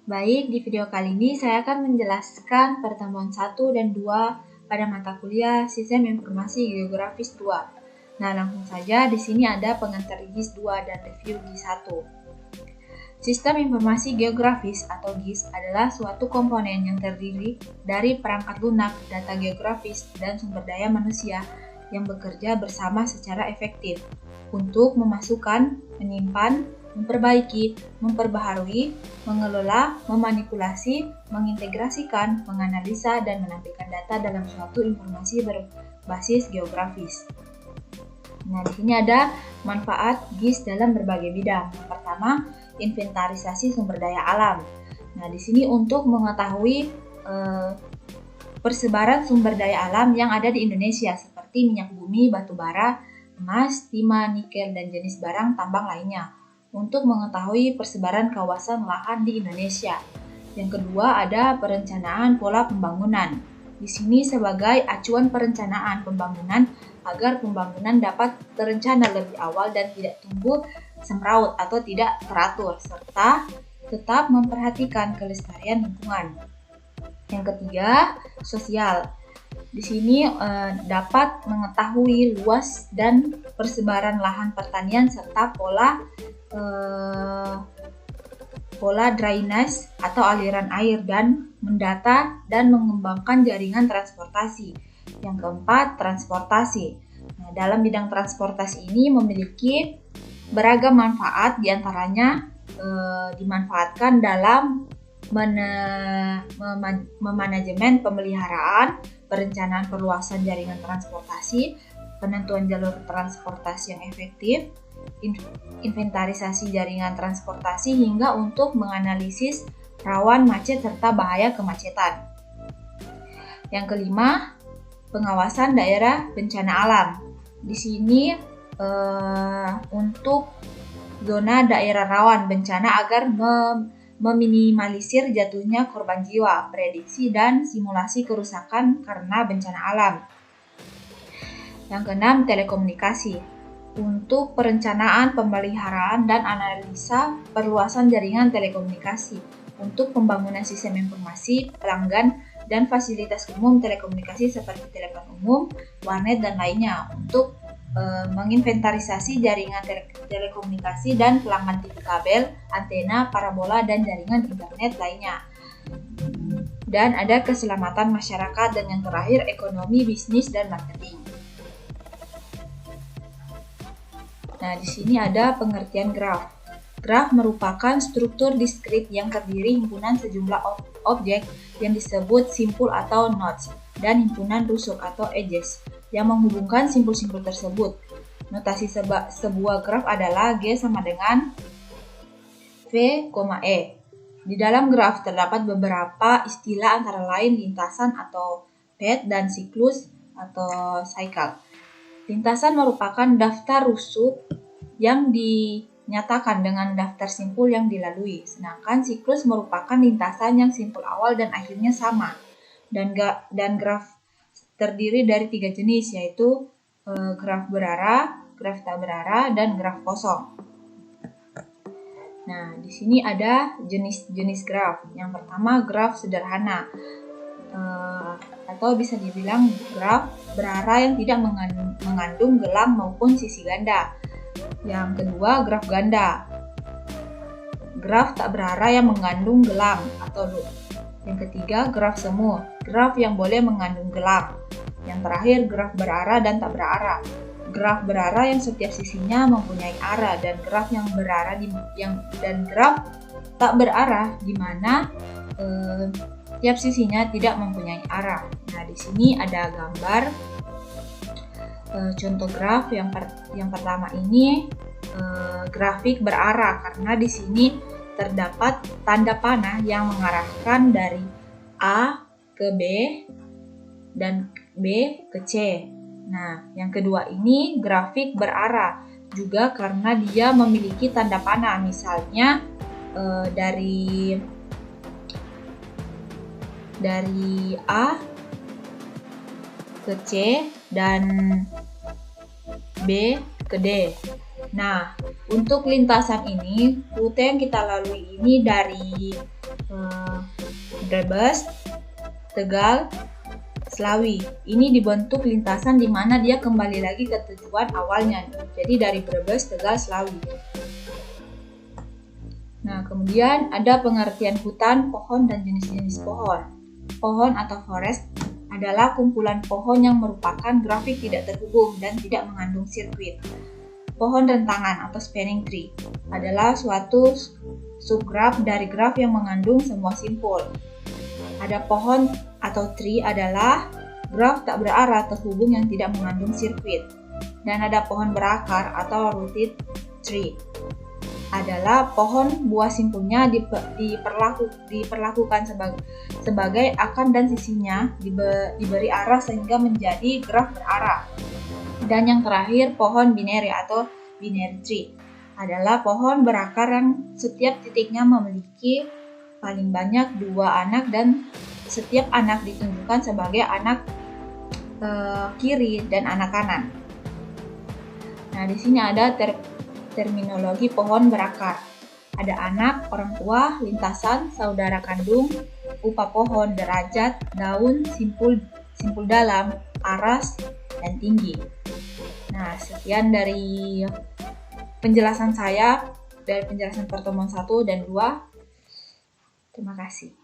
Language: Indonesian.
Baik, di video kali ini saya akan menjelaskan pertemuan 1 dan 2 pada mata kuliah Sistem Informasi Geografis 2. Nah, langsung saja di sini ada pengantar GIS 2 dan review GIS 1. Sistem Informasi Geografis atau GIS adalah suatu komponen yang terdiri dari perangkat lunak, data geografis, dan sumber daya manusia yang bekerja bersama secara efektif untuk memasukkan, menyimpan, memperbaiki, memperbaharui, mengelola, memanipulasi, mengintegrasikan, menganalisa, dan menampilkan data dalam suatu informasi berbasis geografis. Nah, di sini ada manfaat GIS dalam berbagai bidang. Yang pertama, inventarisasi sumber daya alam. Nah, di sini untuk mengetahui persebaran sumber daya alam yang ada di Indonesia seperti minyak bumi, batu bara, emas, timah, nikel, dan jenis barang tambang lainnya untuk mengetahui persebaran kawasan lahan di Indonesia. Yang kedua ada perencanaan pola pembangunan. Di sini sebagai acuan perencanaan pembangunan agar pembangunan dapat terencana lebih awal dan tidak tumbuh semraut atau tidak teratur, serta tetap memperhatikan kelestarian lingkungan. Yang ketiga, sosial. Di sini dapat mengetahui luas dan persebaran lahan pertanian serta pola drainase atau aliran air dan mendata dan mengembangkan jaringan transportasi. Yang keempat, transportasi. Nah, dalam bidang transportasi ini memiliki beragam manfaat, diantaranya dimanfaatkan dalam memanajemen pemeliharaan, perencanaan perluasan jaringan transportasi, penentuan jalur transportasi yang efektif, inventarisasi jaringan transportasi, hingga untuk menganalisis rawan macet serta bahaya kemacetan. Yang kelima, pengawasan daerah bencana alam. Di sini untuk zona daerah rawan bencana agar meminimalisir jatuhnya korban jiwa, prediksi dan simulasi kerusakan karena bencana alam. Yang keenam, telekomunikasi. Untuk perencanaan, pemeliharaan, dan analisa perluasan jaringan telekomunikasi. Untuk pembangunan sistem informasi, pelanggan, dan fasilitas umum telekomunikasi seperti telepon umum, warnet, dan lainnya. Untuk menginventarisasi jaringan telekomunikasi dan pelanggan TV kabel, antena, parabola, dan jaringan internet lainnya. Dan ada keselamatan masyarakat dan yang terakhir ekonomi, bisnis, dan marketing. Nah, di sini ada pengertian graf. Graf merupakan struktur diskrit yang terdiri himpunan sejumlah objek yang disebut simpul atau nodes dan himpunan rusuk atau edges yang menghubungkan simpul-simpul tersebut. Notasi sebuah graf adalah G sama dengan V, E. Di dalam graf terdapat beberapa istilah antara lain lintasan atau path dan siklus atau cycle. Lintasan merupakan daftar rusuk yang dinyatakan dengan daftar simpul yang dilalui, sedangkan siklus merupakan lintasan yang simpul awal dan akhirnya sama. Dan graf terdiri dari 3 jenis, yaitu graf berarah, graf tak berarah, dan graf kosong. Nah, di sini ada jenis-jenis graf. Yang pertama, graf sederhana, atau bisa dibilang graf berarah yang tidak mengandung gelang maupun sisi ganda. Yang kedua, graf ganda. Graf tak berarah yang mengandung gelang atau loop. Yang ketiga, graf semu, graf yang boleh mengandung gelang. Yang terakhir, graf berarah dan tak berarah. Graf berarah yang setiap sisinya mempunyai arah, dan graf yang berarah dan graf tak berarah di mana tiap sisinya tidak mempunyai arah. Nah, di sini ada gambar contoh graf yang pertama ini grafik berarah karena di sini terdapat tanda panah yang mengarahkan dari A ke B dan B ke C. Nah, yang kedua ini grafik berarah juga karena dia memiliki tanda panah, misalnya dari A ke C dan B ke D. Nah, untuk lintasan ini, rute yang kita lalui ini dari Brebes, Tegal, Slawi. Ini dibentuk lintasan di mana dia kembali lagi ke tujuan awalnya. Jadi dari Brebes, Tegal, Slawi. Nah, kemudian ada pengertian hutan, pohon, dan jenis-jenis pohon. Pohon atau forest adalah kumpulan pohon yang merupakan grafik tidak terhubung dan tidak mengandung sirkuit. Pohon rentangan atau spanning tree adalah suatu subgraf dari graf yang mengandung semua simpul. Ada pohon atau tree adalah graf tak berarah terhubung yang tidak mengandung sirkuit. Dan ada pohon berakar atau rooted tree adalah pohon buah simpulnya diperlakukan sebagai akar dan sisinya diberi arah sehingga menjadi graf berarah. Dan yang terakhir, pohon binary atau binary tree adalah pohon berakar yang setiap titiknya memiliki paling banyak 2 anak dan setiap anak ditunjukkan sebagai anak kiri dan anak kanan. Nah, di sini ada terminologi pohon berakar. Ada anak, orang tua, lintasan, saudara kandung, pupa pohon, derajat, daun, simpul dalam, aras, dan tinggi. Nah, sekian dari penjelasan saya dari penjelasan pertemuan 1 dan 2. Terima kasih.